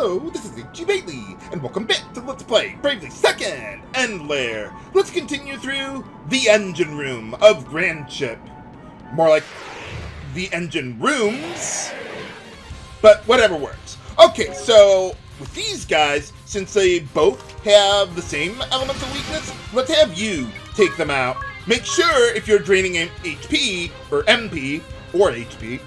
Hello, this is G. Bailey, and welcome back to Let's Play Bravely Second End Lair. Let's continue through the engine room of Grandship. More like the engine rooms, but whatever works. Okay, so with these guys, since they both have the same elemental weakness, let's have you take them out. Make sure if you're draining HP, or MP, or HP,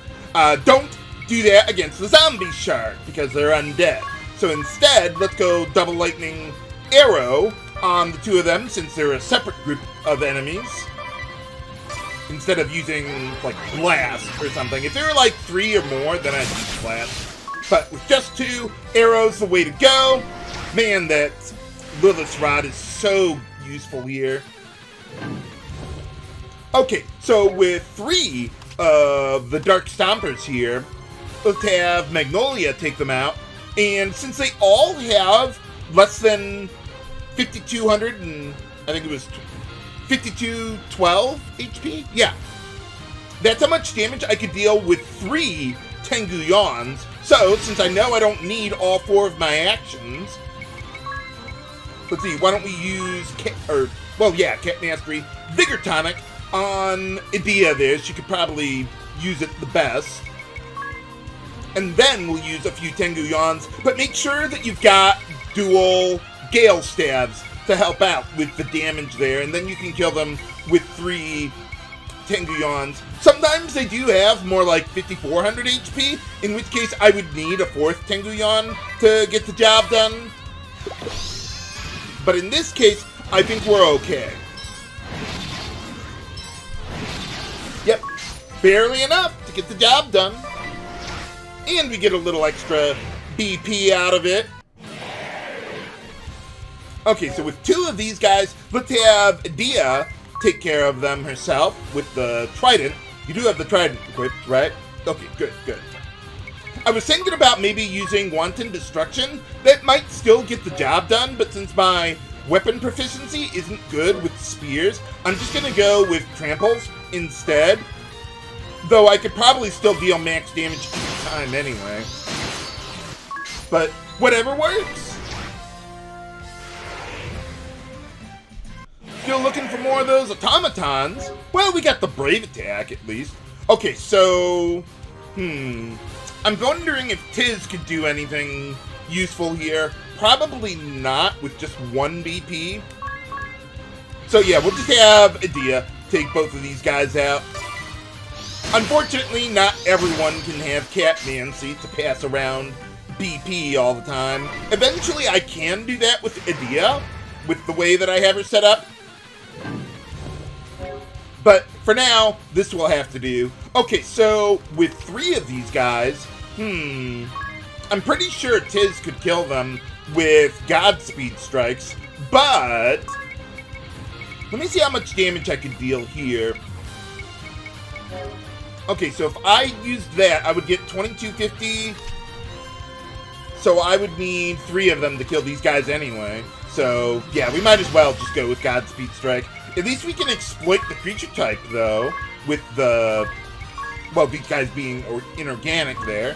don't do that against the zombie shark, because they're undead. So instead, let's go double lightning arrow on the two of them, since they're a separate group of enemies. Instead of using, like, blast or something. If there were, like, 3 or more, then I'd use blast. But with just 2, arrows the way to go. Man, that Lilith'Rod is so useful here. Okay, so with 3 of the Dark Stompers here, let's have Magnolia take them out. And since they all have less than 5,200 and I think it was 5,212 HP? Yeah. That's how much damage I could deal with 3 Tengu Yawns. So, since I know I don't need all 4 of my actions, let's see, why don't we use Cat Mastery, Vigor Tonic on Edea there. She could probably use it the best. And then we'll use a few Tengu Yawns, but make sure that you've got dual Gale Stabs to help out with the damage there, and then you can kill them with 3 Tengu Yawns. Sometimes they do have more like 5,400 HP, in which case I would need a 4th Tengu Yawn to get the job done. But in this case, I think we're okay. Yep, barely enough to get the job done. And we get a little extra BP out of it. Okay, so with 2 of these guys, let's have Edea take care of them herself with the trident. You do have the trident equipped, right? Okay, good, good. I was thinking about maybe using Wanton Destruction. That might still get the job done, but since my weapon proficiency isn't good with spears, I'm just going to go with Tramples instead. Though I could probably still deal max damage each time anyway. But whatever works. Still looking for more of those automatons? Well, we got the Brave Attack, at least. Okay, so... I'm wondering if Tiz could do anything useful here. Probably not, with just 1 BP. So yeah, we'll just have Edea take both of these guys out. Unfortunately, not everyone can have Catmancy to pass around BP all the time. Eventually, I can do that with Edea, with the way that I have her set up. But for now, this will have to do. Okay, so with 3 of these guys, I'm pretty sure Tiz could kill them with Godspeed strikes, but let me see how much damage I could deal here. Okay, so if I used that, I would get 2250. So I would need 3 of them to kill these guys anyway. So, yeah, we might as well just go with Godspeed Strike. At least we can exploit the creature type, though, with the... well, these guys being inorganic there.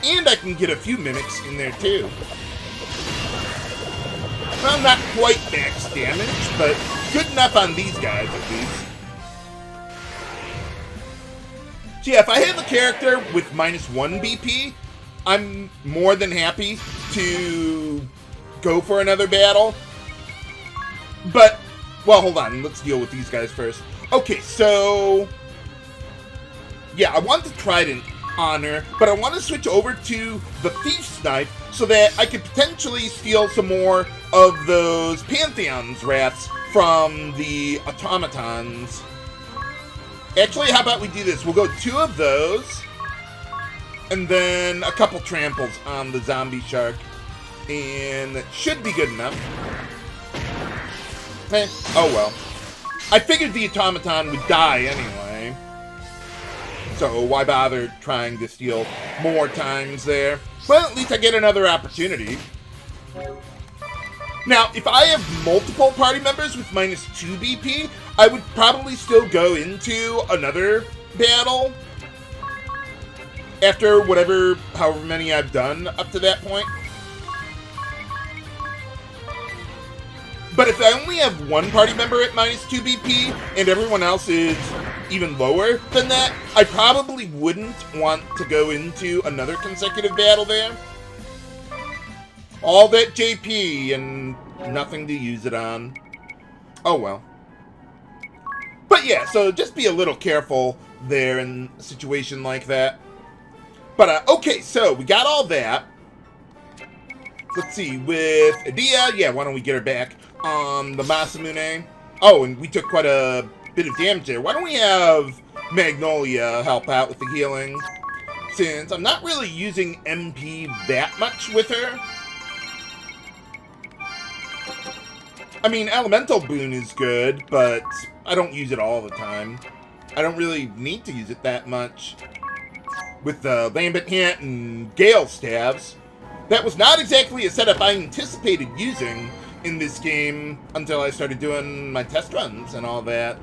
And I can get a few mimics in there, too. Well, not quite max damage, but good enough on these guys, at least. So yeah, if I have a character with -1 BP, I'm more than happy to go for another battle. But, well, hold on. Let's deal with these guys first. Okay, so... yeah, I want the Trident on her, but I want to switch over to the Thief's Knife so that I could potentially steal some more of those Pantheon's Wraths from the automatons. Actually, how about we do this? We'll go 2 of those, and then a couple tramples on the zombie shark, and that should be good enough. Oh well. I figured the automaton would die anyway, so why bother trying to steal more times there? Well, at least I get another opportunity. Now, if I have multiple party members with -2 BP, I would probably still go into another battle after however many I've done up to that point. But if I only have one party member at minus 2 BP and everyone else is even lower than that, I probably wouldn't want to go into another consecutive battle there. All that JP and nothing to use it on. Oh well. But yeah, so just be a little careful there in a situation like that. But okay, so we got all that. Let's see, with Edea, yeah, why don't we get her back on the Masamune? Oh, and we took quite a bit of damage there. Why don't we have Magnolia help out with the healing? Since I'm not really using MP that much with her. I mean, Elemental Boon is good, but I don't use it all the time. I don't really need to use it that much. With the Lambent Hand and Gale Staves. That was not exactly a setup I anticipated using in this game until I started doing my test runs and all that.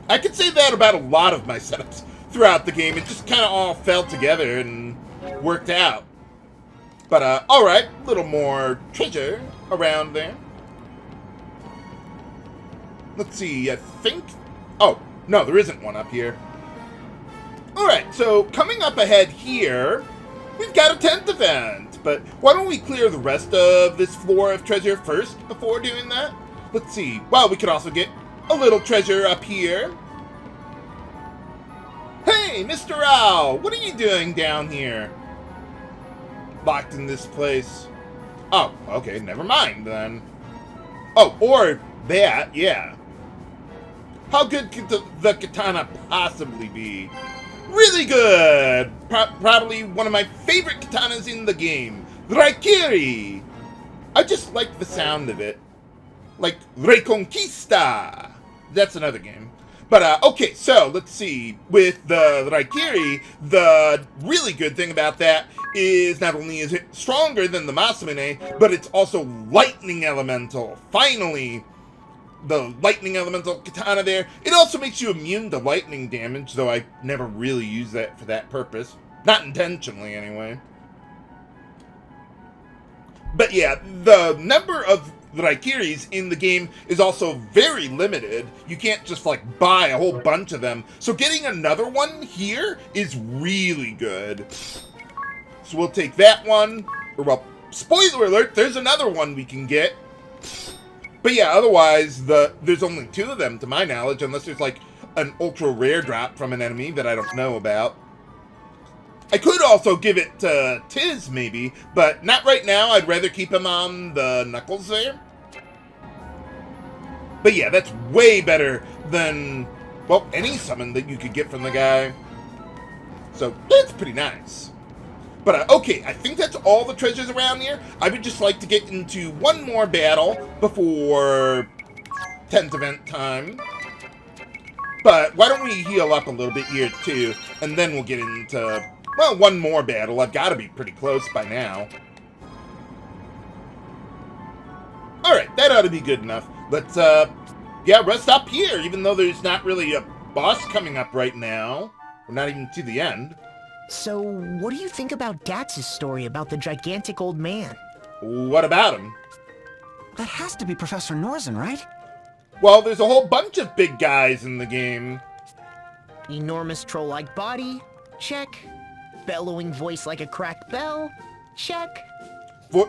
I could say that about a lot of my setups throughout the game. It just kind of all fell together and worked out. But, alright, a little more treasure around there. Let's see, I think... Oh, no, there isn't one up here. Alright, so coming up ahead here, we've got a 10th event. But why don't we clear the rest of this floor of treasure first before doing that? Let's see. Well, we could also get a little treasure up here. Hey, Mr. Owl, what are you doing down here? Locked in this place. Oh, okay, never mind then. Oh, or that, yeah. How good could the Katana possibly be? Really good! Probably one of my favorite katanas in the game. Raikiri! I just like the sound of it. Like Reconquista! That's another game. But, okay, so, let's see. With the Raikiri, the really good thing about that is not only is it stronger than the Masamune, but it's also lightning elemental. Finally! The lightning elemental katana there. It also makes you immune to lightning damage, though I never really use that for that purpose. Not intentionally, anyway. But yeah, the number of Raikiris in the game is also very limited. You can't just, like, buy a whole bunch of them. So getting another one here is really good. So we'll take that one. Or, well, spoiler alert, there's another one we can get. But yeah, otherwise, there's only 2 of them, to my knowledge, unless there's, like, an ultra-rare drop from an enemy that I don't know about. I could also give it to Tiz, maybe, but not right now. I'd rather keep him on the Knuckles there. But yeah, that's way better than, well, any summon that you could get from the guy. So, that's pretty nice. But, okay, I think that's all the treasures around here. I would just like to get into one more battle before 10th event time. But why don't we heal up a little bit here, too, and then we'll get into, well, one more battle. I've got to be pretty close by now. Alright, that ought to be good enough. Let's, yeah, rest up here, even though there's not really a boss coming up right now. We're not even to the end. So, what do you think about Gatz's story about the gigantic old man? What about him? That has to be Professor Norzen, right? Well, there's a whole bunch of big guys in the game. Enormous troll-like body? Check. Bellowing voice like a cracked bell? Check.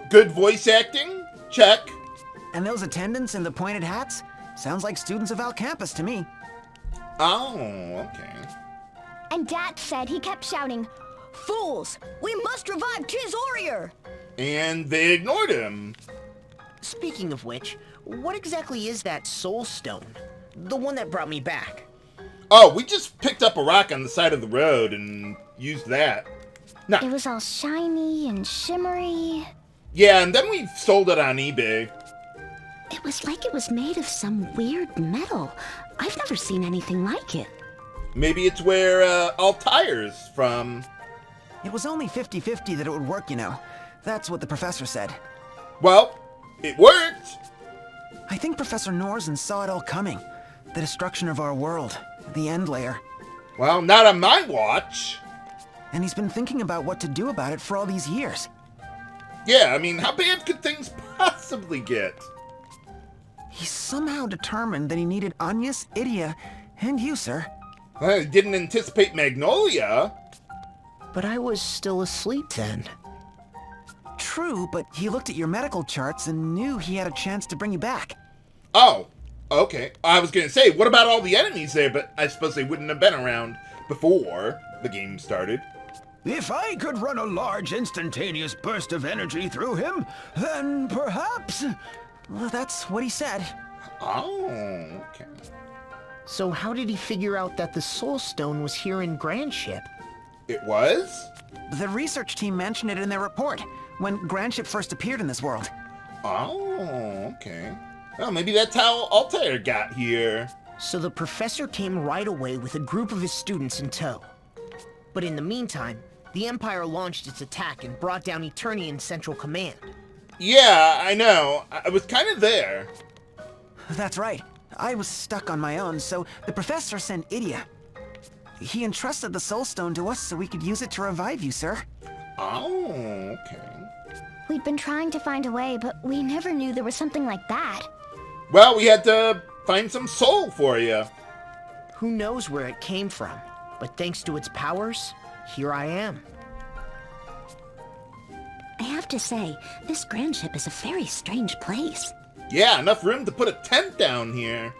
Good voice acting? Check. And those attendants in the pointed hats? Sounds like students of Al Campus to me. Oh, okay. And Dad said he kept shouting, "Fools! We must revive Tiz Warrior!" And they ignored him. Speaking of which, what exactly is that soul stone? The one that brought me back. Oh, we just picked up a rock on the side of the road and used that. No. It was all shiny and shimmery. Yeah, and then we sold it on eBay. It was like it was made of some weird metal. I've never seen anything like it. Maybe it's where Altair's from. It was only 50-50 that it would work, you know. That's what the professor said. Well, it worked. I think Professor Norzen saw it all coming. The destruction of our world. The end layer. Well, not on my watch. And he's been thinking about what to do about it for all these years. Yeah, I mean, how bad could things possibly get? He somehow determined that he needed Agnes, Edea, and you, sir. I didn't anticipate Magnolia. But I was still asleep then. True, but he looked at your medical charts and knew he had a chance to bring you back. Oh, okay. I was gonna say, what about all the enemies there? But I suppose they wouldn't have been around before the game started. If I could run a large instantaneous burst of energy through him, then perhaps... Well, that's what he said. Oh, okay. So how did he figure out that the Soul Stone was here in Grandship? It was? The research team mentioned it in their report, when Grandship first appeared in this world. Oh, okay. Well, maybe that's how Altair got here. So the professor came right away with a group of his students in tow. But in the meantime, the Empire launched its attack and brought down Eternian Central Command. Yeah, I know. I was kind of there. That's right. I was stuck on my own, so the professor sent Edea. He entrusted the Soul Stone to us so we could use it to revive you, sir. Oh, okay. We'd been trying to find a way, but we never knew there was something like that. Well, we had to find some soul for you. Who knows where it came from, but thanks to its powers, here I am. I have to say, this Grandship is a very strange place. Yeah, enough room to put a tent down here.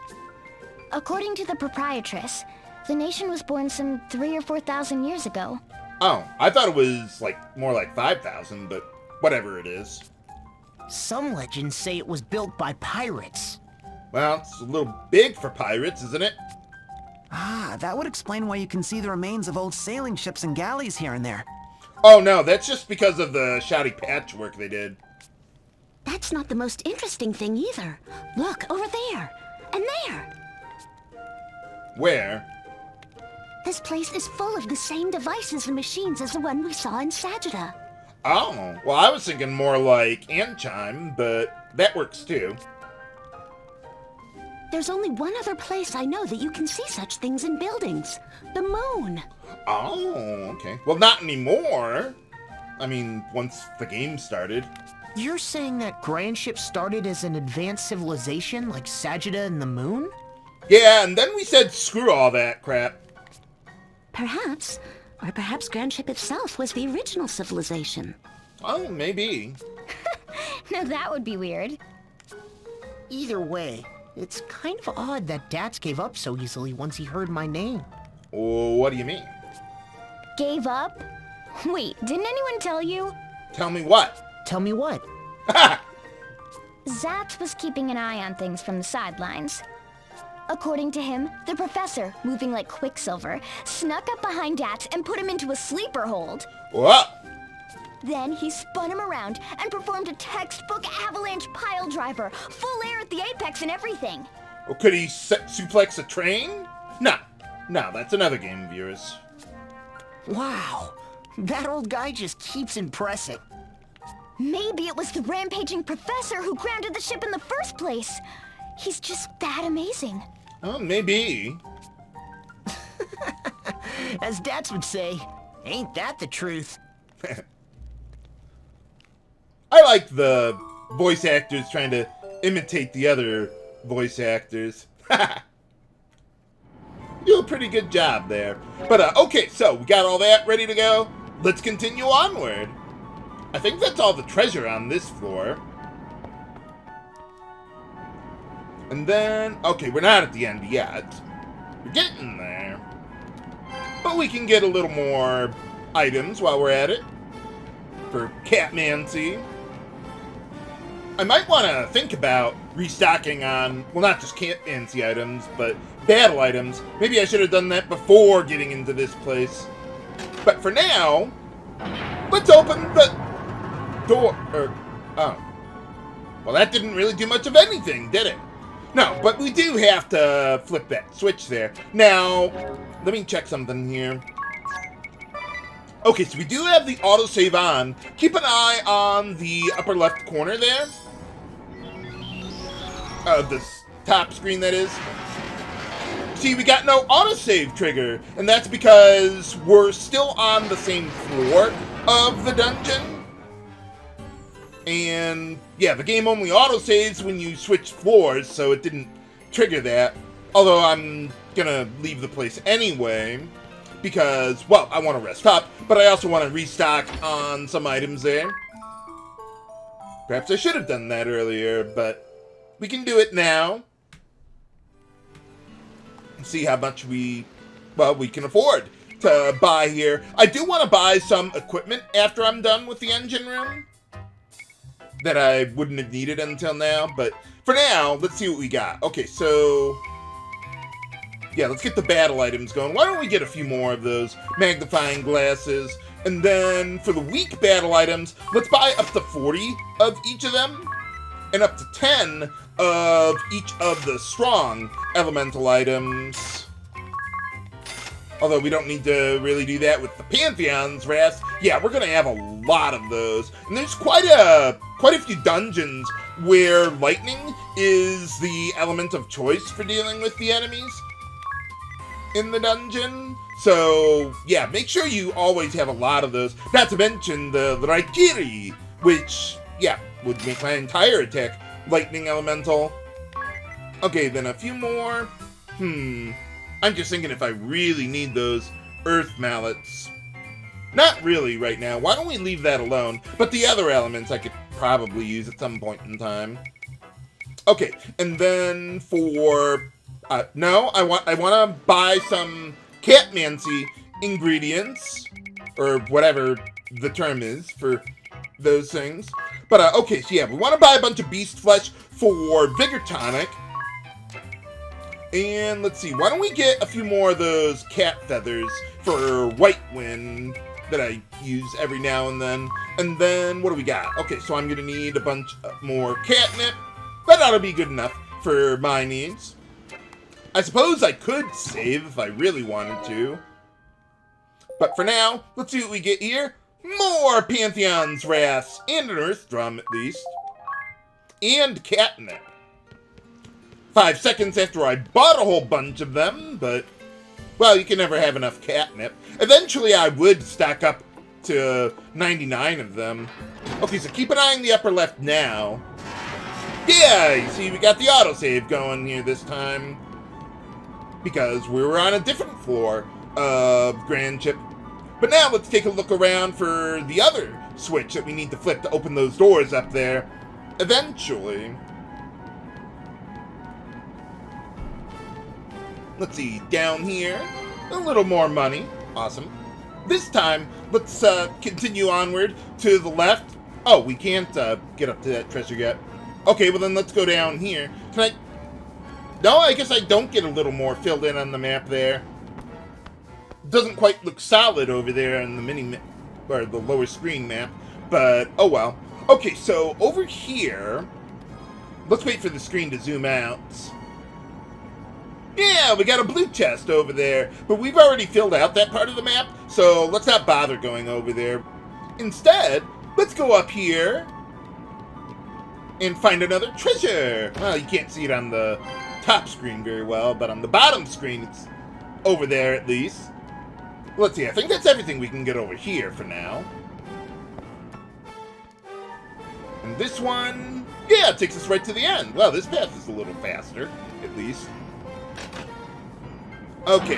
According to the proprietress, the nation was born some 3,000 or 4,000 years ago. Oh, I thought it was more like 5,000, but whatever it is. Some legends say it was built by pirates. Well, it's a little big for pirates, isn't it? Ah, that would explain why you can see the remains of old sailing ships and galleys here and there. Oh no, that's just because of the shoddy patchwork they did. That's not the most interesting thing either. Look, over there. And there. Where? This place is full of the same devices and machines as the one we saw in Sagitta. Oh, well, I was thinking more like Anchime, but that works too. There's only one other place I know that you can see such things in buildings. The moon. Oh, okay. Well, not anymore. I mean, once the game started. You're saying that Grandship started as an advanced civilization like Sagitta and the moon? Yeah, and then we said screw all that crap. Perhaps. Or perhaps Grandship itself was the original civilization. Oh, maybe. Now that would be weird. Either way, it's kind of odd that Dats gave up so easily once he heard my name. Oh, what do you mean? Gave up? Wait, didn't anyone tell you? Tell me what? Tell me what? Zat was keeping an eye on things from the sidelines. According to him, the professor, moving like Quicksilver, snuck up behind Dat and put him into a sleeper hold. What? Then he spun him around and performed a textbook avalanche pile driver, full air at the apex and everything. Or could he suplex a train? No, that's another game of yours. Wow, that old guy just keeps impressing. Maybe it was the rampaging professor who grounded the ship in the first place. He's just that amazing. Oh, maybe. As Dats would say, ain't that the truth? I like the voice actors trying to imitate the other voice actors. You do a pretty good job there. But, okay, so we got all that ready to go. Let's continue onward. I think that's all the treasure on this floor. And then, okay, we're not at the end yet. We're getting there. But we can get a little more items while we're at it. For Catmancy. I might want to think about restocking on, well, not just Catmancy items, but battle items. Maybe I should have done that before getting into this place. But for now, let's open the door. Oh. Well, that didn't really do much of anything, did it? No, but we do have to flip that switch there. Now, let me check something here. Okay, so we do have the autosave on. Keep an eye on the upper left corner there. Of this top screen, that is. See, we got no autosave trigger, and that's because we're still on the same floor of the dungeon. And yeah, the game only autosaves when you switch floors, so it didn't trigger that. Although I'm gonna leave the place anyway, because, well, I want to rest up, but I also want to restock on some items there. Perhaps I should have done that earlier, but we can do it now. See how much we can afford to buy here. I do want to buy some equipment after I'm done with the engine room that I wouldn't have needed until now, but for now, let's see what we got. Okay, so yeah, let's get the battle items going. Why don't we get a few more of those magnifying glasses, and then for the weak battle items, let's buy up to 40 of each of them, and up to 10 of each of the strong elemental items. Although we don't need to really do that with the Pantheon's Wrath. Yeah, we're gonna have a lot of those. And there's quite a few dungeons where lightning is the element of choice for dealing with the enemies in the dungeon. So yeah, make sure you always have a lot of those. Not to mention the Raikiri, which, yeah, would make my entire attack lightning elemental. Okay, then a few more. I'm just thinking if I really need those earth mallets. Not really right now. Why don't we leave that alone? But the other elements I could probably use at some point in time. Okay, and then for no, I want to buy some Catmancy ingredients, or whatever the term is for those things. But okay, so yeah, we want to buy a bunch of beast flesh for Vigor Tonic. And let's see, why don't we get a few more of those cat feathers for White Wind that I use every now and then. And then, what do we got? Okay, so I'm going to need a bunch more catnip. That ought to be good enough for my needs. I suppose I could save if I really wanted to. But for now, let's see what we get here. More Pantheon's Wraths, and an Earth Drum at least. And catnip. 5 seconds after I bought a whole bunch of them, but, well, you can never have enough catnip. Eventually I would stack up to 99 of them. Okay, so keep an eye on the upper left now. Yeah, you see, we got the autosave going here this time, because we were on a different floor of Grandship. But now let's take a look around for the other switch that we need to flip to open those doors up there eventually. Let's see, down here, a little more money. Awesome. This time, let's continue onward to the left. Oh, we can't get up to that treasure yet. Okay, well then let's go down here. Can I? No, I guess I don't get a little more filled in on the map there. Doesn't quite look solid over there on the mini or the lower screen map, but oh well. Okay, so over here, let's wait for the screen to zoom out. Yeah, we got a blue chest over there, but we've already filled out that part of the map, so let's not bother going over there. Instead, let's go up here and find another treasure. Well, you can't see it on the top screen very well, but on the bottom screen, it's over there at least. Let's see, I think that's everything we can get over here for now. And this one, yeah, it takes us right to the end. Well, this path is a little faster, at least. Okay.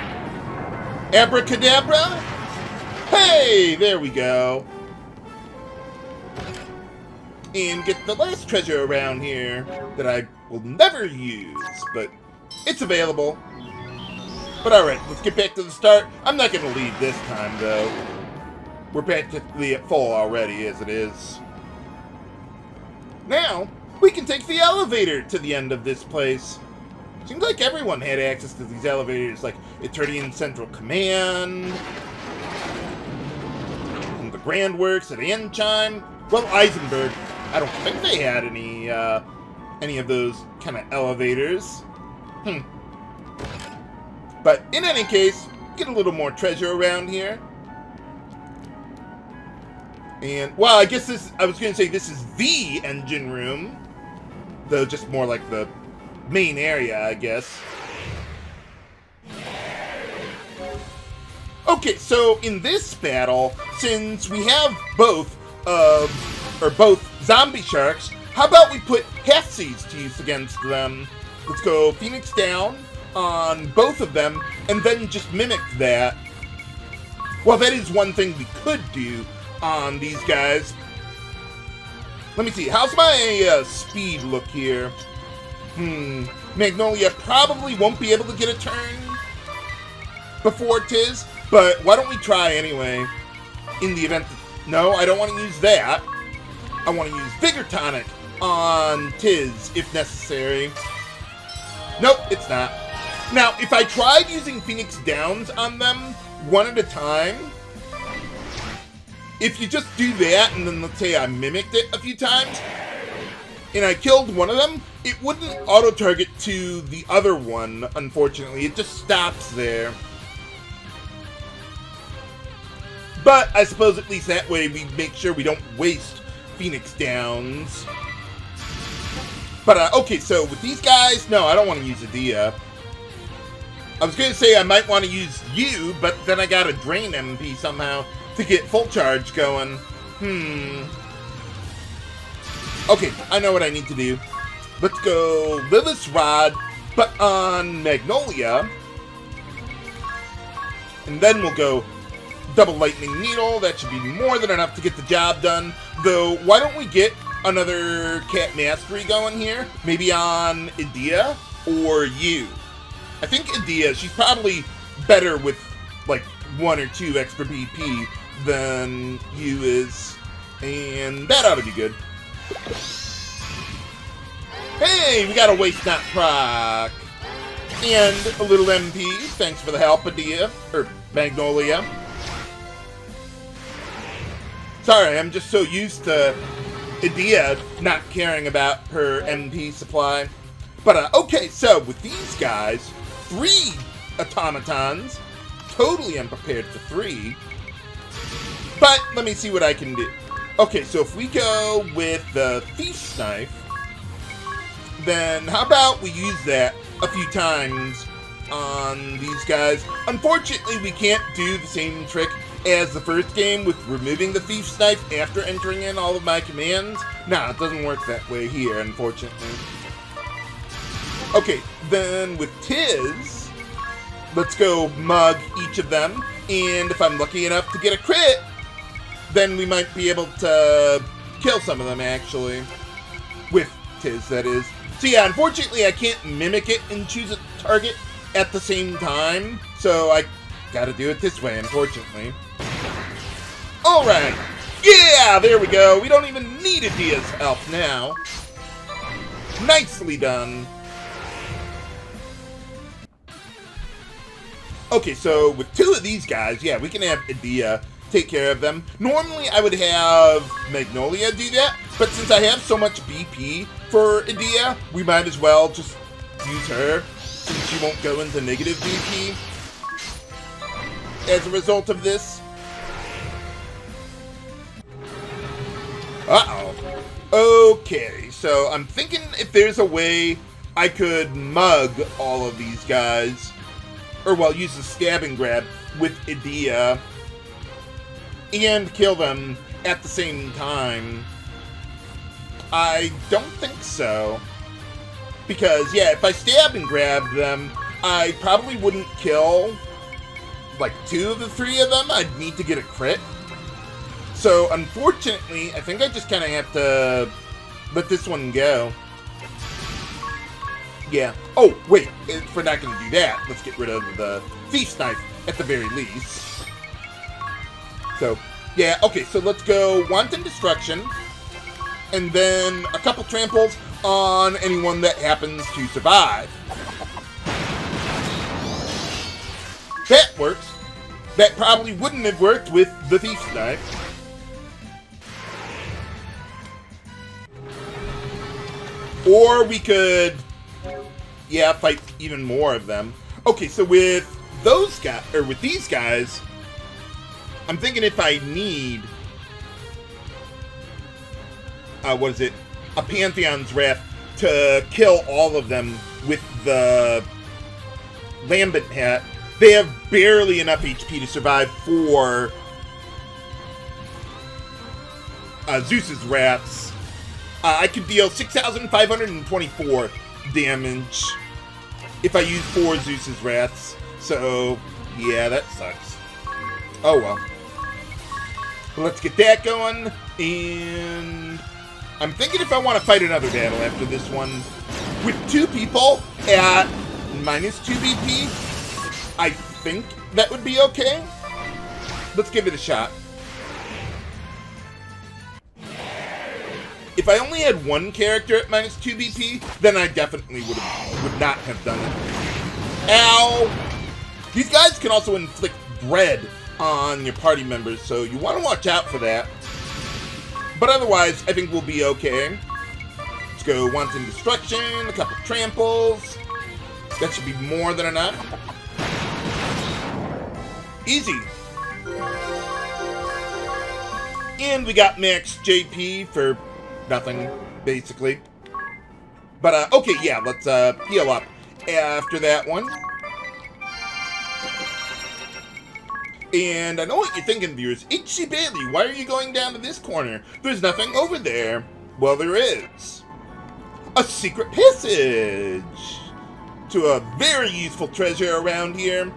Abracadabra? Hey, there we go. And get the last treasure around here that I will never use, but it's available. But alright, let's get back to the start. I'm not going to leave this time, though. We're practically at full already, as it is. Now, we can take the elevator to the end of this place. Seems like everyone had access to these elevators, like Eternian Central Command, and the Grand Works at Anchime. Well, Eisenberg, I don't think they had any of those kind of elevators. But in any case, get a little more treasure around here. And, well, I guess I was going to say this is the engine room, though just more like the main area, I guess. Okay, so in this battle, since we have both of or both zombie sharks, how about we put half-seas to use against them? Let's go Phoenix down on both of them, and then just mimic that. Well, that is one thing we could do on these guys. Let me see, how's my speed look here? Magnolia probably won't be able to get a turn before Tiz, but why don't we try anyway? In the event that... No, I don't want to use that. I want to use Vigor Tonic on Tiz, if necessary. Nope, it's not. Now, if I tried using Phoenix Downs on them one at a time, if you just do that, and then let's say I mimicked it a few times, and I killed one of them, it wouldn't auto-target to the other one, unfortunately. It just stops there. But I suppose at least that way we make sure we don't waste Phoenix Downs. But, okay, so with these guys, no, I don't want to use Edea. I was going to say I might want to use you, but then I got to drain MP somehow to get full charge going. Okay, I know what I need to do. Let's go Lilith'Rod, but on Magnolia. And then we'll go Double Lightning Needle. That should be more than enough to get the job done. Though, why don't we get another Cat Mastery going here? Maybe on Edea or you. I think Edea, she's probably better with like 1 or 2 extra BP than you is. And that ought to be good. Hey, we got a Waste Not proc. And a little MP. Thanks for the help, Edea. Or Magnolia. Sorry, I'm just so used to Edea not caring about her MP supply. But, okay, so with these guys, 3 automatons. Totally unprepared for 3. But let me see what I can do. Okay, so if we go with the Thief's Knife, then how about we use that a few times on these guys? Unfortunately, we can't do the same trick as the first game with removing the Thief's Knife after entering in all of my commands. Nah, it doesn't work that way here, unfortunately. Okay, then with Tiz, let's go mug each of them, and if I'm lucky enough to get a crit, then we might be able to kill some of them, actually. With Tiz, that is. So yeah, unfortunately, I can't mimic it and choose a target at the same time, so I gotta do it this way, unfortunately. Alright! Yeah, there we go! We don't even need Edea's help now. Nicely done. Okay, so with 2 of these guys, yeah, we can have Edea take care of them. Normally, I would have Magnolia do that, but since I have so much BP for Edea, we might as well just use her, since she won't go into negative BP as a result of this. Uh-oh. Okay, so I'm thinking if there's a way I could mug all of these guys, or, well, use the stab and grab with Edea, and kill them at the same time. I don't think so. Because, yeah, if I stab and grab them, I probably wouldn't kill, like, 2 of the 3 of them. I'd need to get a crit. So, unfortunately, I think I just kind of have to let this one go. Yeah. Oh, wait. If we're not going to do that, let's get rid of the Thief's Knife at the very least. So, yeah, okay, so let's go Wanton Destruction, and then a couple tramples on anyone that happens to survive. That works. That probably wouldn't have worked with the Thief's Knife. Or we could, yeah, fight even more of them. Okay, so with those guys, or with these guys, I'm thinking if I need, what is it, a Pantheon's Wrath to kill all of them with the Lambent Hat, they have barely enough HP to survive for Zeus's Wraths, I could deal 6,524 damage if I use 4 Zeus's Wraths. So, yeah, that sucks. Oh well. Let's get that going, and I'm thinking if I want to fight another battle after this one with 2 people at -2 BP, I think that would be okay. Let's give it a shot. If I only had 1 character at -2 BP, then I definitely would not have done it. Ow! These guys can also inflict dread on your party members, so you want to watch out for that. But otherwise, I think we'll be okay. Let's go Wanton Destruction, a couple tramples. That should be more than enough. Easy. And we got max JP for nothing, basically. But, okay, yeah, let's heal up after that one. And I know what you're thinking, viewers. H.C. Bailey, why are you going down to this corner? There's nothing over there. Well, there is. A secret passage to a very useful treasure around here.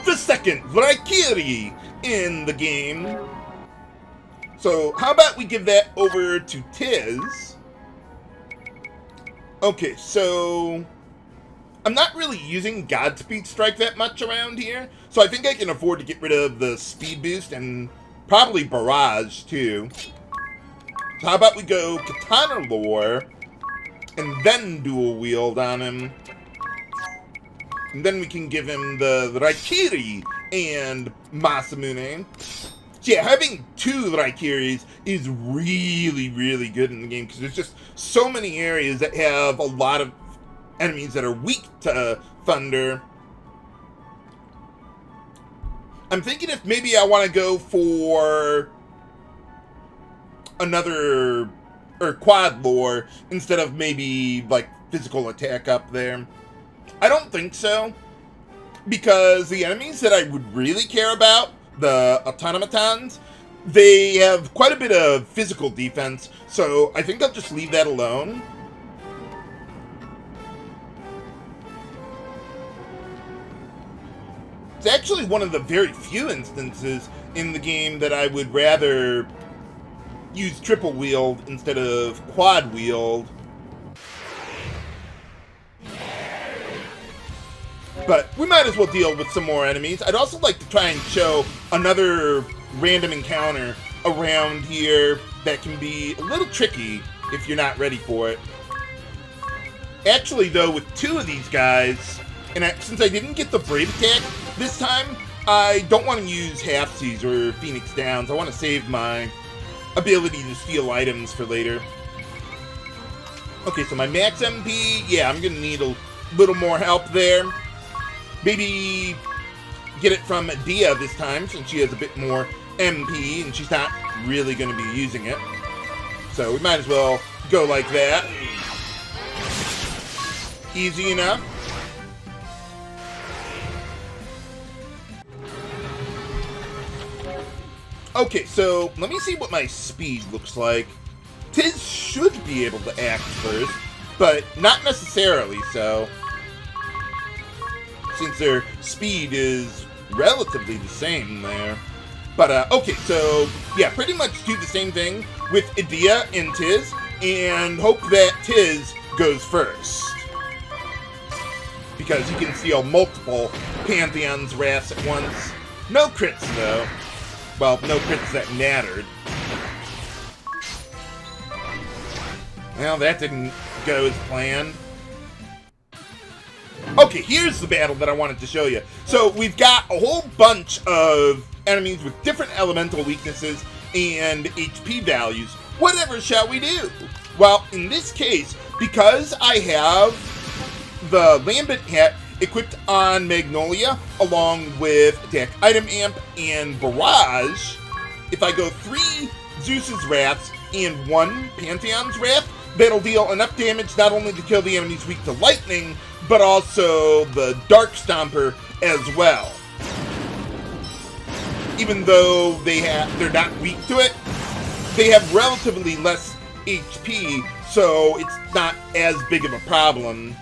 The second Raikiri in the game. So, how about we give that over to Tiz? Okay, so I'm not really using Godspeed Strike that much around here, so I think I can afford to get rid of the speed boost and probably Barrage, too. So how about we go Katana lore, and then Dual Wield on him. And then we can give him the Raikiri and Masamune. So yeah, having 2 Raikiris is really, really good in the game, because there's just so many areas that have a lot of enemies that are weak to thunder. I'm thinking if maybe I want to go for another, or quad lore, instead of maybe, like, physical attack up there. I don't think so, because the enemies that I would really care about, the automatons, they have quite a bit of physical defense, so I think I'll just leave that alone. It's actually one of the very few instances in the game that I would rather use triple wield instead of quad wield. But we might as well deal with some more enemies. I'd also like to try and show another random encounter around here that can be a little tricky if you're not ready for it. Actually, though, with 2 of these guys, and since I didn't get the Brave Attack this time, I don't want to use Half-Seas or Phoenix Downs. I want to save my ability to steal items for later. Okay, so my max MP, yeah, I'm going to need a little more help there. Maybe get it from Edea this time, since she has a bit more MP, and she's not really going to be using it. So we might as well go like that. Easy enough. Okay, so let me see what my speed looks like. Tiz should be able to act first, but not necessarily so, since their speed is relatively the same there. But, okay, so, yeah, pretty much do the same thing with Edea and Tiz, and hope that Tiz goes first. Because you can steal multiple Pantheon's Wraths at once. No crits, though. Well, no crits that mattered. Well, that didn't go as planned. Okay, here's the battle that I wanted to show you. So, we've got a whole bunch of enemies with different elemental weaknesses and HP values. Whatever shall we do? Well, in this case, because I have the Lambent Hat equipped on Magnolia, along with Attack Item Amp and Barrage, if I go 3 Zeus's Wraths and 1 Pantheon's Wrath, that'll deal enough damage not only to kill the enemies weak to lightning, but also the Dark Stomper as well. even though they're not weak to it, they have relatively less HP, so it's not as big of a problem.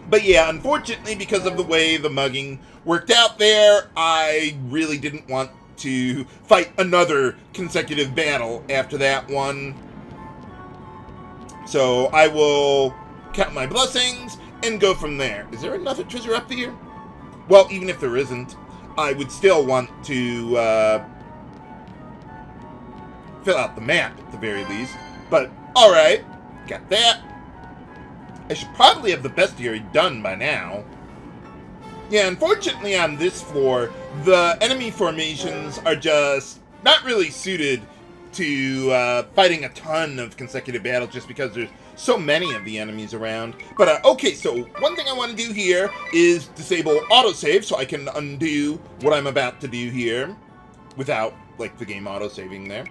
But yeah, unfortunately, because of the way the mugging worked out there, I really didn't want to fight another consecutive battle after that one. So I will count my blessings and go from there. Is there another treasure up here? Well, even if there isn't, I would still want to fill out the map at the very least. But, alright, got that. I should probably have the bestiary done by now. Yeah, unfortunately on this floor, the enemy formations are just not really suited to fighting a ton of consecutive battles just because there's so many of the enemies around. But, okay, so one thing I want to do here is disable autosave so I can undo what I'm about to do here without, like, the game autosaving there.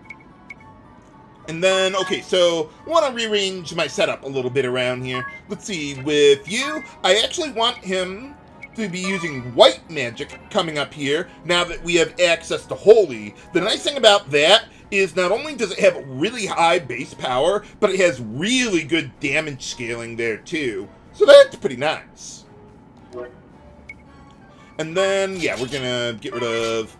And then, okay, so I want to rearrange my setup a little bit around here. Let's see, with you, I actually want him to be using white magic coming up here now that we have access to Holy. The nice thing about that is not only does it have really high base power, but it has really good damage scaling there too. So that's pretty nice. And then, yeah, we're gonna get rid of,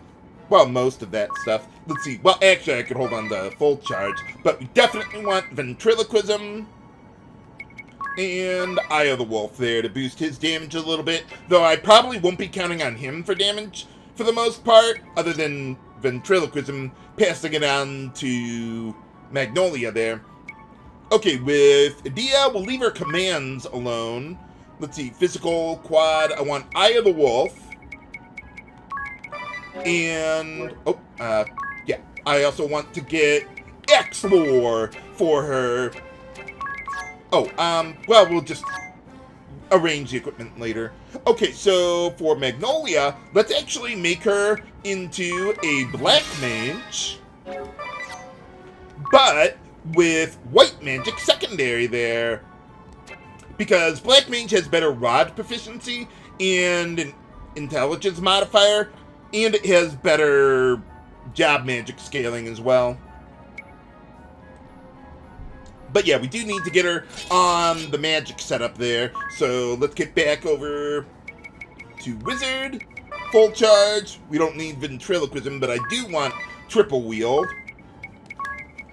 well, most of that stuff. Let's see. Well, actually, I could hold on to full charge, but we definitely want Ventriloquism and Eye of the Wolf there to boost his damage a little bit, though I probably won't be counting on him for damage for the most part, other than Ventriloquism passing it on to Magnolia there. Okay, with Edea, we'll leave her commands alone. Let's see. Physical, quad. I want Eye of the Wolf. And, yeah, I also want to get X-Lore for her. Oh, well, we'll just arrange the equipment later. Okay, so for Magnolia, let's actually make her into a black mage, but with white magic secondary there. Because black mage has better rod proficiency and an intelligence modifier, and it has better job magic scaling as well. But yeah, we do need to get her on the magic setup there. So let's get back over to Wizard. Full charge. We don't need Ventriloquism, but I do want triple wield.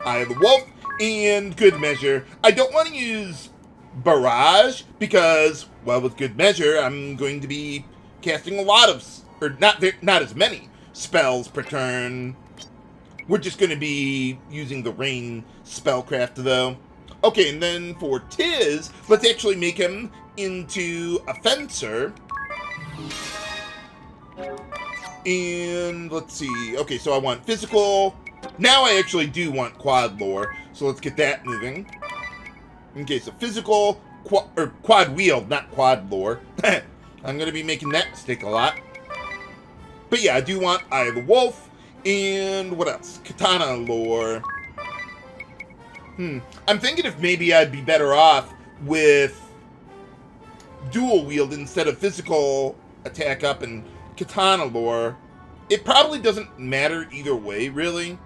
Eye of the Wolf. And good measure. I don't want to use Barrage because, well, with good measure, I'm going to be casting a lot of, or not as many spells per turn. We're just going to be using the rain spellcraft, though. Okay, and then for Tiz, let's actually make him into a fencer. And let's see. Okay, so I want physical. Now I actually do want quad lore, so let's get that moving. Okay, so physical, quad wield, not quad lore. I'm going to be making that mistake a lot. But yeah, I do want Eye of the Wolf. And what else? Katana lore. I'm thinking if maybe I'd be better off with dual wield instead of physical attack up and katana lore. It probably doesn't matter either way, really.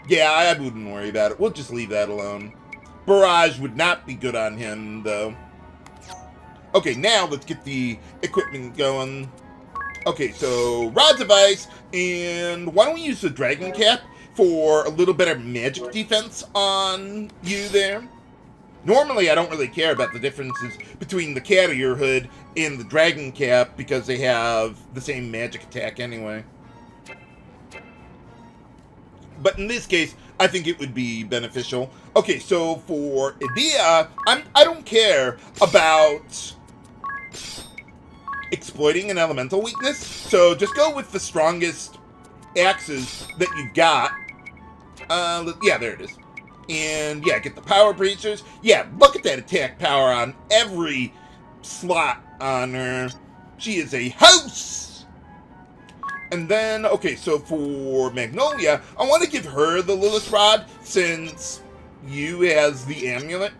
Yeah, I wouldn't worry about it. We'll just leave that alone. Barrage would not be good on him, though. Okay, now let's get the equipment going. Okay, so Rods of Ice, and why don't we use the Dragon Cap for a little better magic defense on you there? Normally, I don't really care about the differences between the Carrier Hood and the Dragon Cap because they have the same magic attack anyway. But in this case, I think it would be beneficial. Okay, so for Edea, I don't care about exploiting an elemental weakness, so just go with the strongest axes that you've got. Yeah, there it is. And yeah, get the power breachers. Yeah, look at that attack power on every slot on her. She is a house! And then, okay, so for Magnolia, I want to give her the Lilith'Rod since you has the Amulet.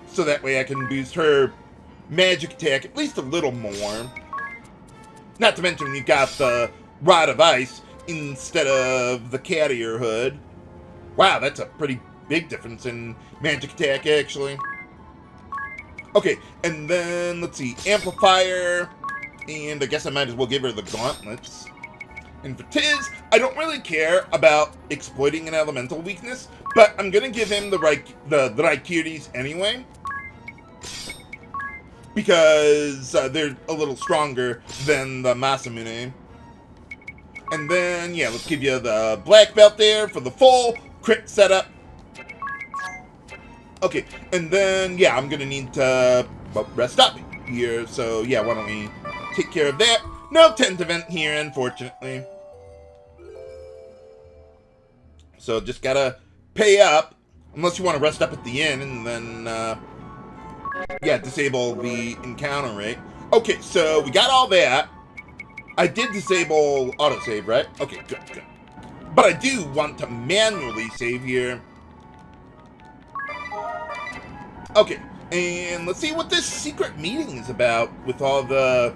So that way I can boost her magic attack at least a little more. Not to mention we've got the Rod of Ice instead of the Carrier Hood. Wow, that's a pretty big difference in magic attack, actually. Okay, and then, let's see, Amplifier, and I guess I might as well give her the Gauntlets. And for Tiz, I don't really care about exploiting an elemental weakness, but I'm gonna give him the Raikiris anyway, because they're a little stronger than the Masamune. And then, yeah, let's give you the black belt there for the full crit setup. Okay, and then, yeah, I'm gonna need to rest up here, so yeah, why don't we take care of that? No tent event here, unfortunately. So just gotta pay up, unless you want to rest up at the inn, and then, yeah, disable the encounter rate. Okay, so we got all that. I did disable autosave, right? Okay, good, good. But I do want to manually save here. Okay, and let's see what this secret meeting is about with all the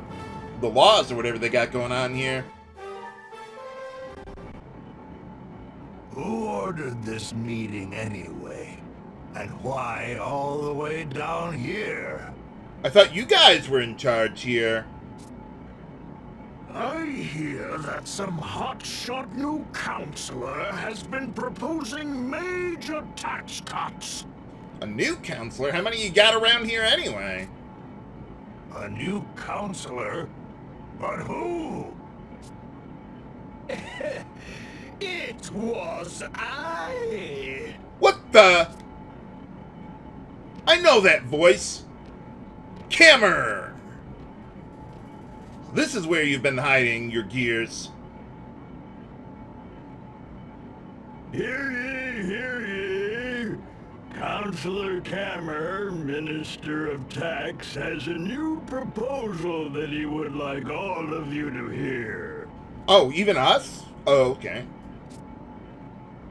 laws or whatever they got going on here. Who ordered this meeting anyway? And why all the way down here? I thought you guys were in charge here. I hear that some hotshot new counselor has been proposing major tax cuts. A new counselor? How many you got around here anyway? A new counselor? But who? It was I! What the? I know that voice. Cammer! This is where you've been hiding your gears. Hear ye, hear ye! Counselor Kammer, Minister of Tax, has a new proposal that he would like all of you to hear. Oh, even us? Oh, okay.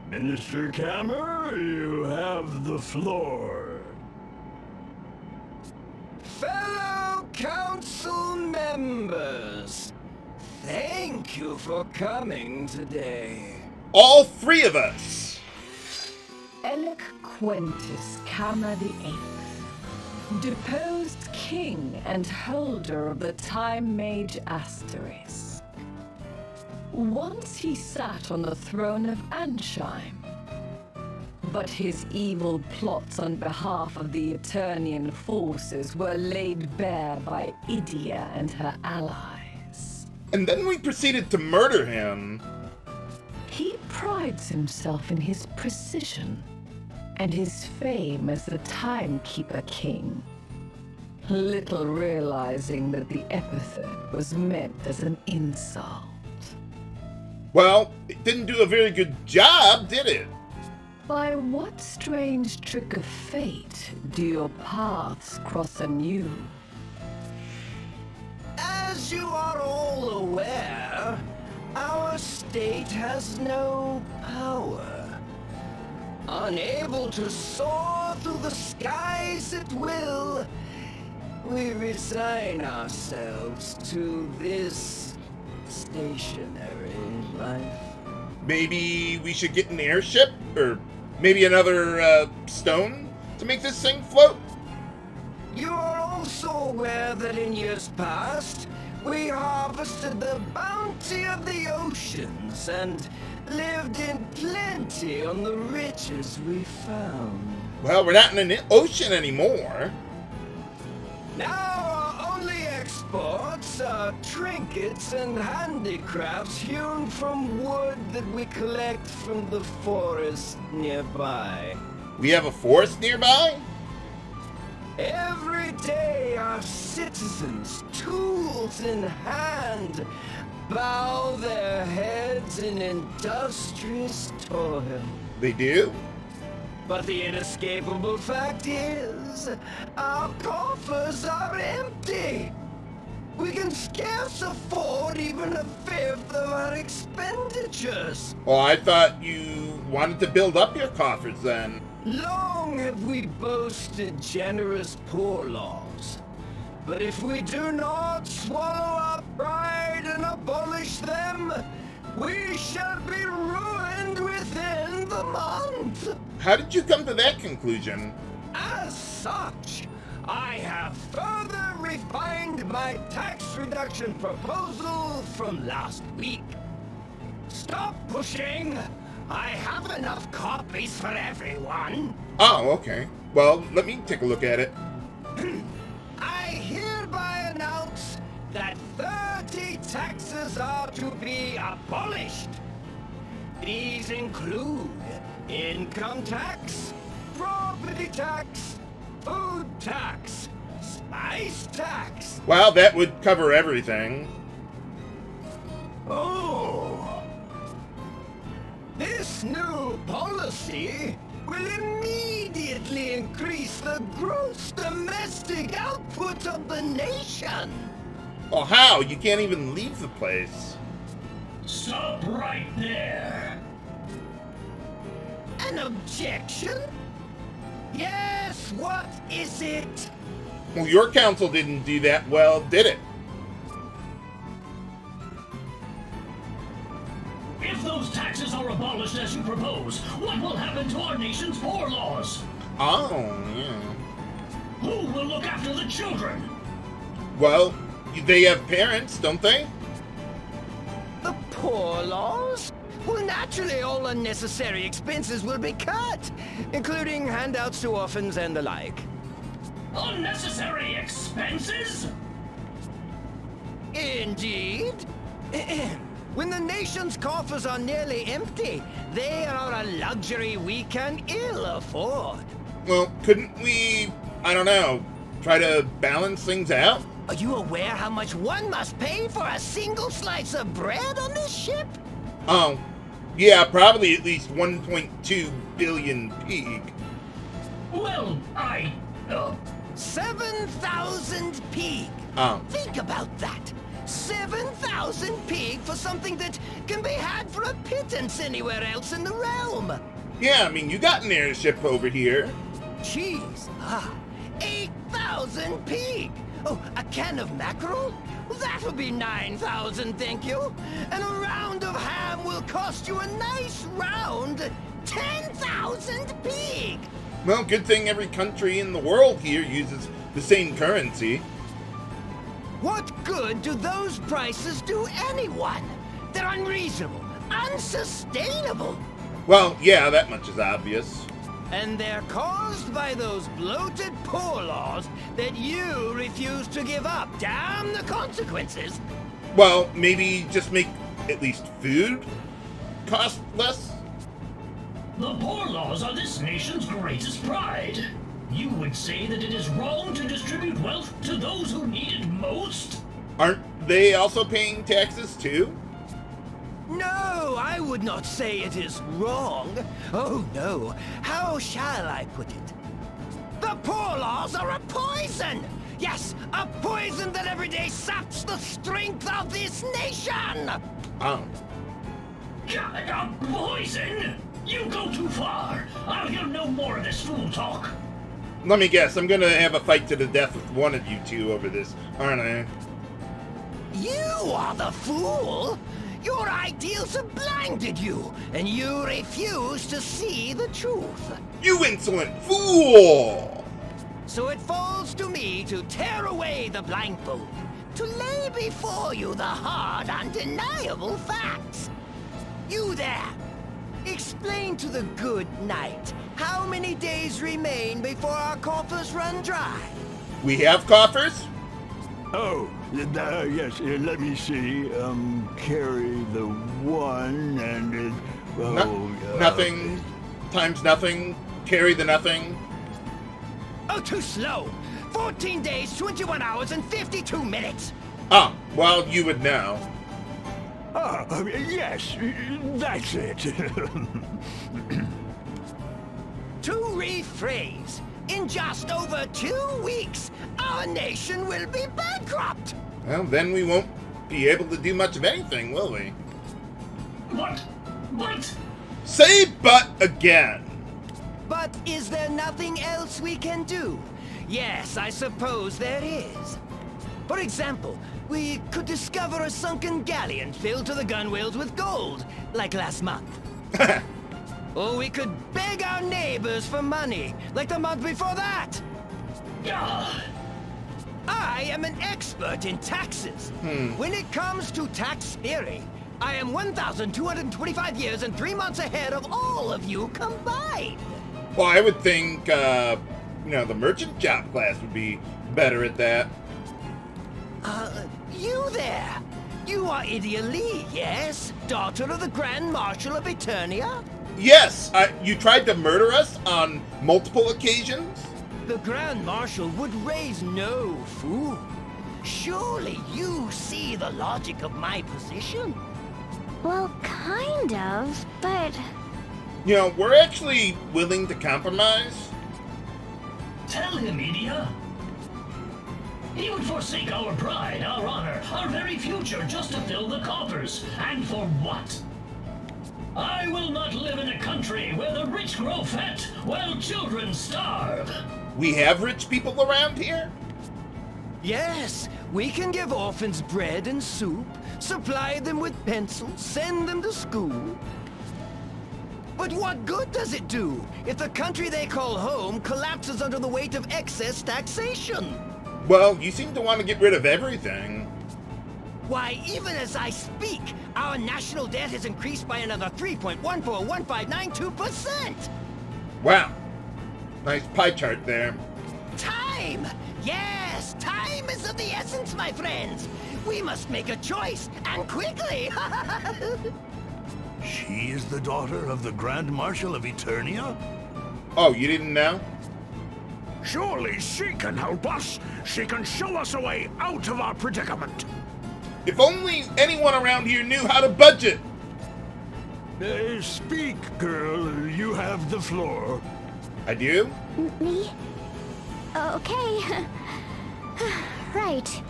Minister Kammer, you have the floor. Fellow council members, thank you for coming today. All three of us. Elec Quentis Kammer VIII, deposed king and holder of the Time Mage Asterisk. Once he sat on the throne of Ansheim, but his evil plots on behalf of the Eternian forces were laid bare by Edea and her allies. And then we proceeded to murder him. He prides himself in his precision and his fame as the Timekeeper King, little realizing that the epithet was meant as an insult. Well, it didn't do a very good job, did it? By what strange trick of fate do your paths cross anew? As you are all aware, our state has no power. Unable to soar through the skies at will, we resign ourselves to this stationary life. Maybe we should get an airship? Or maybe another stone to make this thing float? You are also aware that in years past, we harvested the bounty of the oceans and lived in plenty on the riches we found. Well, we're not in an ocean anymore. Now our only exports are trinkets and handicrafts hewn from wood that we collect from the forest nearby. We have a forest nearby? Every day our citizens, tools in hand, bow their heads in industrious toil. They do? But the inescapable fact is, our coffers are empty. We can scarce afford even a fifth of our expenditures. Well, I thought you wanted to build up your coffers then. Long have we boasted generous poor laws. But if we do not swallow our pride and abolish them, we shall be ruined within the month. How did you come to that conclusion? As such, I have further refined my tax reduction proposal from last week. Stop pushing! I have enough copies for everyone. Oh, okay. Well, let me take a look at it. I hereby announce that 30 taxes are to be abolished. These include income tax, property tax, food tax, spice tax. Well, that would cover everything. Oh! This new policy will immediately increase the gross domestic output of the nation. Well, how? You can't even leave the place. Stop right there. An objection? Yes, what is it? Well, your council didn't do that well, did it? If those taxes are abolished as you propose, what will happen to our nation's poor laws? Oh, yeah. Who will look after the children? Well, they have parents, don't they? The poor laws? Well, naturally, all unnecessary expenses will be cut, including handouts to orphans and the like. Unnecessary expenses? Indeed. When the nation's coffers are nearly empty, they are a luxury we can ill afford. Well, couldn't we, I don't know, try to balance things out? Are you aware how much one must pay for a single slice of bread on this ship? Oh, yeah, probably at least 1.2 billion peak. Well, 7,000 peak. Oh. Think about that. 7,000 peak for something that can be had for a pittance anywhere else in the realm. Yeah, I mean, you got an airship over here. Cheese. 8,000 peak. Oh, a can of mackerel? Well, that'll be 9,000, thank you. And a round of ham will cost you a nice round 10,000 peak. Well, good thing every country in the world here uses the same currency. What good do those prices do anyone? They're unreasonable, unsustainable. Well, yeah, that much is obvious. And they're caused by those bloated poor laws that you refuse to give up. Damn the consequences. Well, maybe just make at least food cost less? the poor laws are this nation's greatest pride. You would say that it is wrong to distribute wealth to those who need it most? Aren't they also paying taxes too? No, I would not say it is wrong. Oh no, how shall I put it? The poor laws are a poison! Yes, a poison that every day saps the strength of this nation! Oh. A poison? You go too far. I'll hear no more of this fool talk. Let me guess, I'm gonna have a fight to the death with one of you two over this, aren't I? You are the fool! Your ideals have blinded you, and you refuse to see the truth. You insolent fool! So it falls to me to tear away the blindfold, to lay before you the hard, undeniable facts. You there! Explain to the good knight how many days remain before our coffers run dry. We have coffers? Oh, yes, let me see. Carry the one and it... Nothing times nothing, carry the nothing. Oh, too slow! 14 days, 21 hours, and 52 minutes! Ah, well, you would know. Yes, that's it. To rephrase, in just over 2 weeks, our nation will be bankrupt! Well, then we won't be able to do much of anything, will we? What? What? Say but again! But is there nothing else we can do? Yes, I suppose there is. For example, we could discover a sunken galleon filled to the gunwales with gold, like last month. Or we could beg our neighbors for money, like the month before that. God. I am an expert in taxes. When it comes to tax theory, I am 1,225 years and 3 months ahead of all of you combined. Well, I would think, the merchant job class would be better at that. You there! You are Edea Lee, yes? Daughter of the Grand Marshal of Eternia? Yes, you tried to murder us on multiple occasions? The Grand Marshal would raise no fool. Surely you see the logic of my position? Well, kind of, but... We're actually willing to compromise. Tell him, Edea. He would forsake our pride, our honor, our very future just to fill the coffers. And for what? I will not live in a country where the rich grow fat while children starve. We have rich people around here? Yes, we can give orphans bread and soup, supply them with pencils, send them to school. But what good does it do if the country they call home collapses under the weight of excess taxation? Well, you seem to want to get rid of everything. Why, even as I speak, our national debt has increased by another 3.141592%! Wow. Nice pie chart there. Time! Yes, time is of the essence, my friends! We must make a choice, and quickly! She is the daughter of the Grand Marshal of Eternia? Oh, you didn't know? Surely she can help us. She can show us a way out of our predicament. If only anyone around here knew how to budget. Speak, girl. You have the floor. I do? Me? Okay. Right.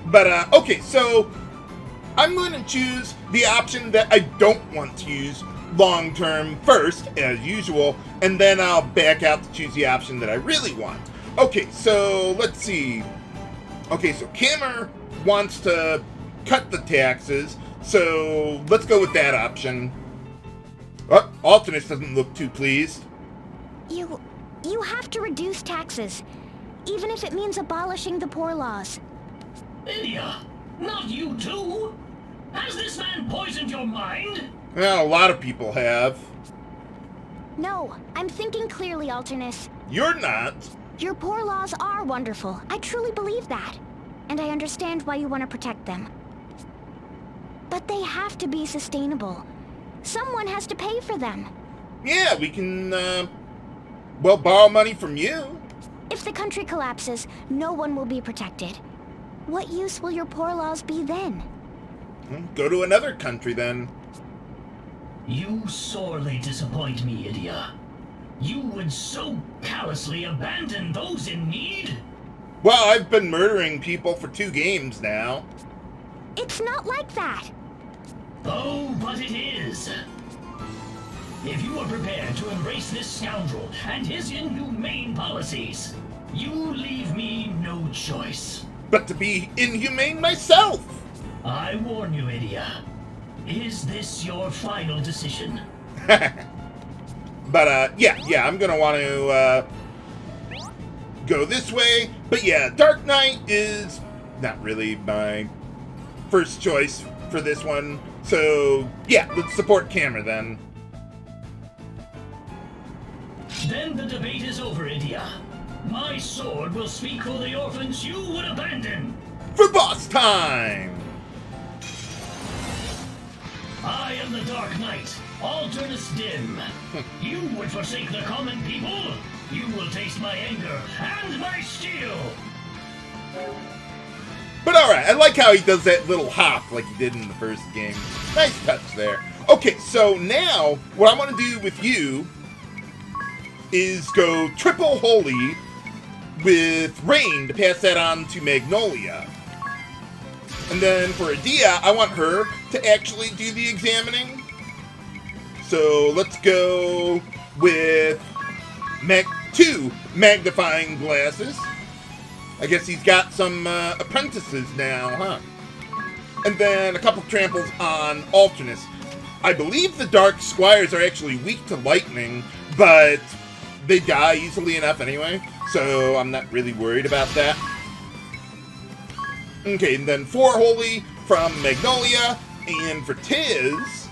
But, okay, so I'm going to choose the option that I don't want to use long-term first, as usual, and then I'll back out to choose the option that I really want. Okay, so let's see. Okay, so Kammer wants to cut the taxes, so let's go with that option. Oh, Alternus doesn't look too pleased. You have to reduce taxes, even if it means abolishing the poor laws. Edea, not you too? Has this man poisoned your mind? Well, a lot of people have. No, I'm thinking clearly, Alternus. You're not. Your poor laws are wonderful. I truly believe that. And I understand why you want to protect them. But they have to be sustainable. Someone has to pay for them. Yeah, we can, borrow money from you. If the country collapses, no one will be protected. What use will your poor laws be then? Go to another country, then. You sorely disappoint me, Edea. You would so callously abandon those in need? Well, I've been murdering people for 2 games now. It's not like that. Oh, but it is. If you are prepared to embrace this scoundrel and his inhumane policies, you leave me no choice. But to be inhumane myself! I warn you, Edea. Is this your final decision? But, yeah, I'm gonna want to, go this way. But yeah, Dark Knight is not really my first choice for this one. So, yeah, let's support Kammer then. Then the debate is over, Edea. My sword will speak for the orphans you would abandon. For boss time! I am the Dark Knight, Alternus Dim. You would forsake the common people. You will taste my anger and my steel. But alright, I like how he does that little hop like he did in the first game. Nice touch there. Okay, so now, what I want to do with you is go triple holy with Rain to pass that on to Magnolia. And then for Edea, I want her to actually do the examining. So let's go with 2 magnifying glasses. I guess he's got some apprentices now, huh? And then a couple tramples on Alternus. I believe the Dark Squires are actually weak to lightning, but they die easily enough anyway, so I'm not really worried about that. Okay, and then 4 Holy from Magnolia, and for Tiz,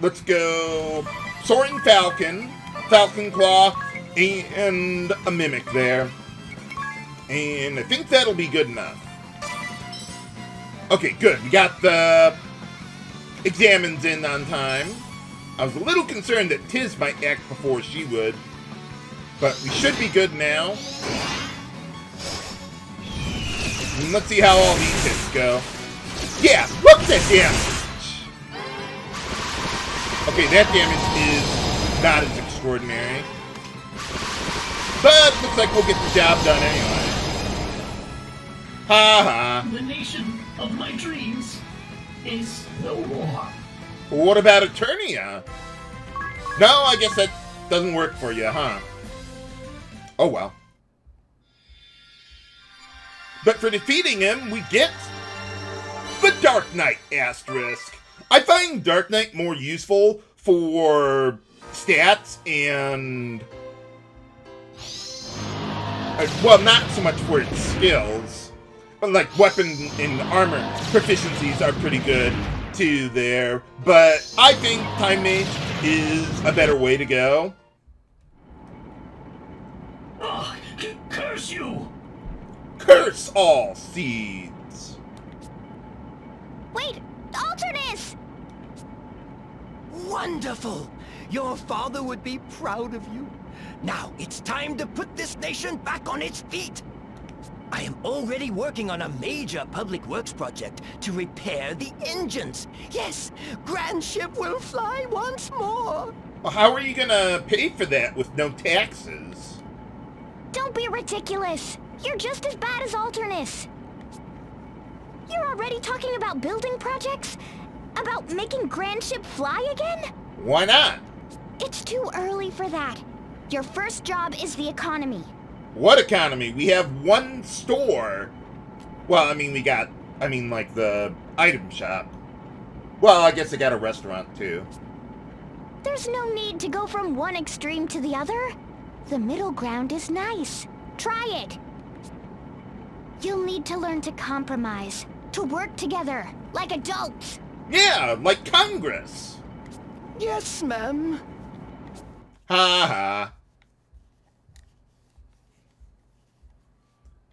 let's go Soaring Falcon, Falcon Claw, and a Mimic there. And I think that'll be good enough. Okay, good. We got the Examines in on time. I was a little concerned that Tiz might act before she would, but we should be good now. And let's see how all these hits go. Yeah, look at that damage! Okay, that damage is not as extraordinary. But looks like we'll get the job done anyway. Ha ha. The nation of my dreams is no more. What about Eternia? No, I guess that doesn't work for you, huh? Oh well. But for defeating him, we get the Dark Knight asterisk. I find Dark Knight more useful for stats and... well, not so much for its skills. But like weapon and armor proficiencies are pretty good too there. But I think Time Mage is a better way to go. Oh, curse you! Curse all seeds! Wait! Alternus! Wonderful! Your father would be proud of you. Now, it's time to put this nation back on its feet. I am already working on a major public works project to repair the engines. Yes, Grandship will fly once more. Well, how are you gonna pay for that with no taxes? Don't be ridiculous. You're just as bad as Alternus. You're already talking about building projects? About making Grandship fly again? Why not? It's too early for that. Your first job is the economy. What economy? We have one store. Well, I mean, like the item shop. Well, I guess I got a restaurant too. There's no need to go from one extreme to the other. The middle ground is nice. Try it. You'll need to learn to compromise, to work together, like adults. Yeah, like Congress. Yes, ma'am. Ha ha.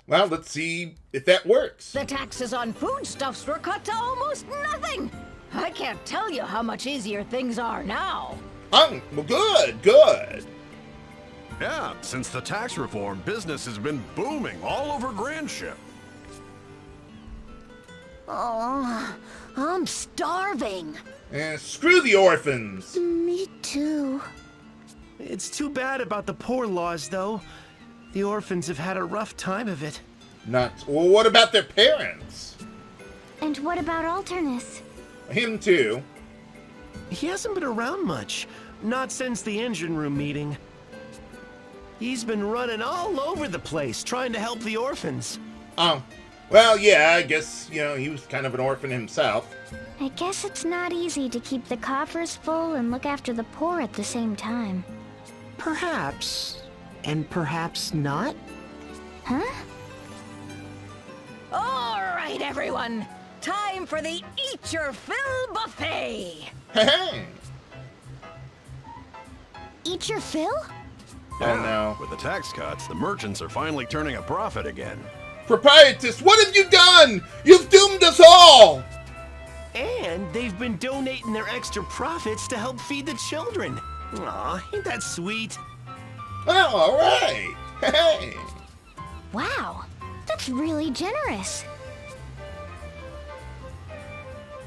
Well, let's see if that works. The taxes on foodstuffs were cut to almost nothing. I can't tell you how much easier things are now. Oh, well, good, good. Yeah, since the tax reform, business has been booming all over Grandship. Oh, I'm starving. Screw the orphans. Me too. It's too bad about the poor laws, though. The orphans have had a rough time of it. Nuts. Well, what about their parents? And what about Alternus? Him too. He hasn't been around much. Not since the engine room meeting. He's been running all over the place, trying to help the orphans. Oh. Well, yeah, I guess, he was kind of an orphan himself. I guess it's not easy to keep the coffers full and look after the poor at the same time. Perhaps. And perhaps not? Huh? All right, everyone. Time for the Eat Your Fill buffet. Hey! Eat your fill? Yeah, Oh no. With the tax cuts, the merchants are finally turning a profit again. Proprietress, what have you done? You've doomed us all! And they've been donating their extra profits to help feed the children. Aw, ain't that sweet? Oh, all right. Hey. Wow, that's really generous.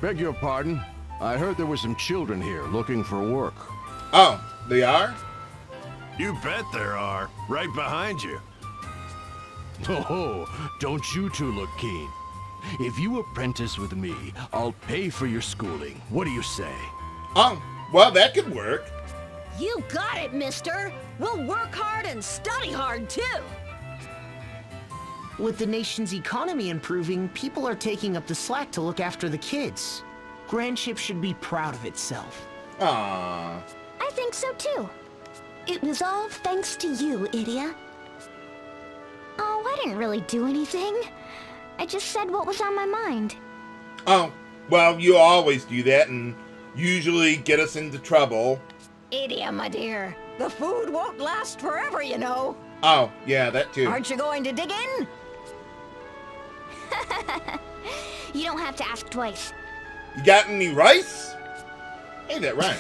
Beg your pardon. I heard there were some children here looking for work. Oh, they are? You bet there are. Right behind you. Oh, don't you two look keen? If you apprentice with me, I'll pay for your schooling. What do you say? Oh, well, that could work. You got it, mister. We'll work hard and study hard, too. With the nation's economy improving, people are taking up the slack to look after the kids. Grandship should be proud of itself. Aww. I think so too. It was all thanks to you, Edea. Oh, I didn't really do anything. I just said what was on my mind. Oh, well, you always do that and usually get us into trouble. Edea, my dear, the food won't last forever, you know. Oh, yeah, that too. Aren't you going to dig in? You don't have to ask twice. You got any rice? Hey, that rhyme.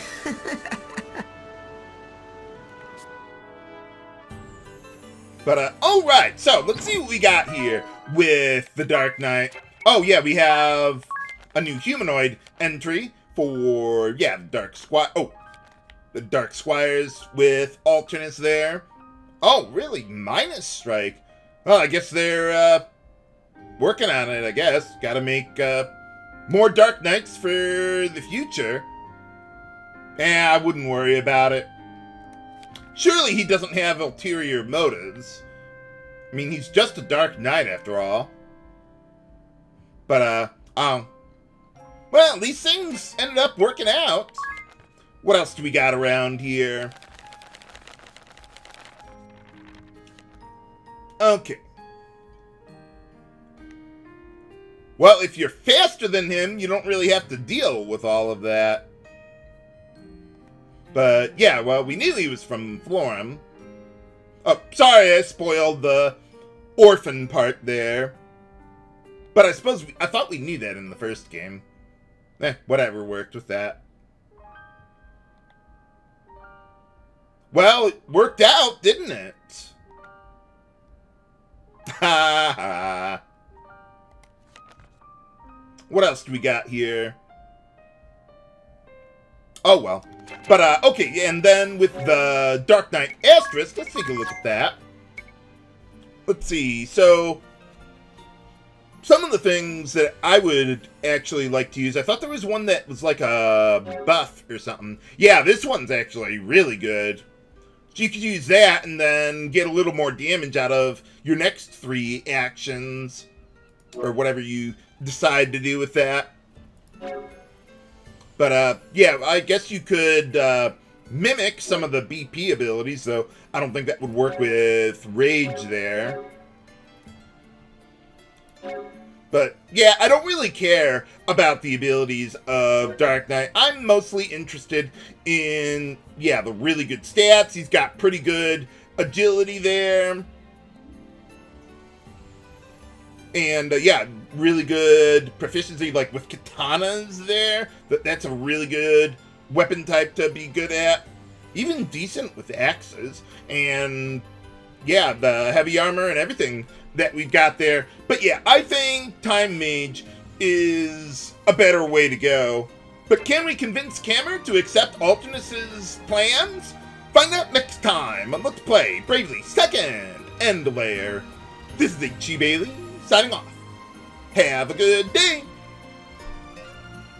But, alright, so let's see what we got here with the Dark Knight. Oh, yeah, we have a new humanoid entry for, yeah, the Dark Squires with alternates there. Oh, really? Minus strike? Well, I guess they're, working on it, I guess. Gotta make, more Dark Knights for the future. I wouldn't worry about it. Surely he doesn't have ulterior motives. I mean, he's just a Dark Knight after all. But, well, these things ended up working out. What else do we got around here? Okay. Well, if you're faster than him, you don't really have to deal with all of that. But, yeah, well, we knew he was from Florum. Oh, sorry, I spoiled the orphan part there. But I suppose, I thought we knew that in the first game. Whatever, worked with that. Well, it worked out, didn't it? Ha ha. What else do we got here? Oh, well. But, okay, and then with the Dark Knight Asterisk, let's take a look at that. Let's see, so some of the things that I would actually like to use, I thought there was one that was like a buff or something. Yeah, this one's actually really good. So you could use that and then get a little more damage out of your next 3 actions, or whatever you decide to do with that. But, yeah, I guess you could mimic some of the BP abilities, though I don't think that would work with Rage there. But, yeah, I don't really care about the abilities of Dark Knight. I'm mostly interested in, yeah, the really good stats. He's got pretty good agility there. And, yeah, really good proficiency, like with katanas there. That's a really good weapon type to be good at. Even decent with axes. And, yeah, the heavy armor and everything that we've got there. But, yeah, I think Time Mage is a better way to go. But can we convince Cameron to accept Alternus's plans? Find out next time on Let's Play Bravely 2nd End Layer. This is H.E. Bailey, signing off. Have a good day!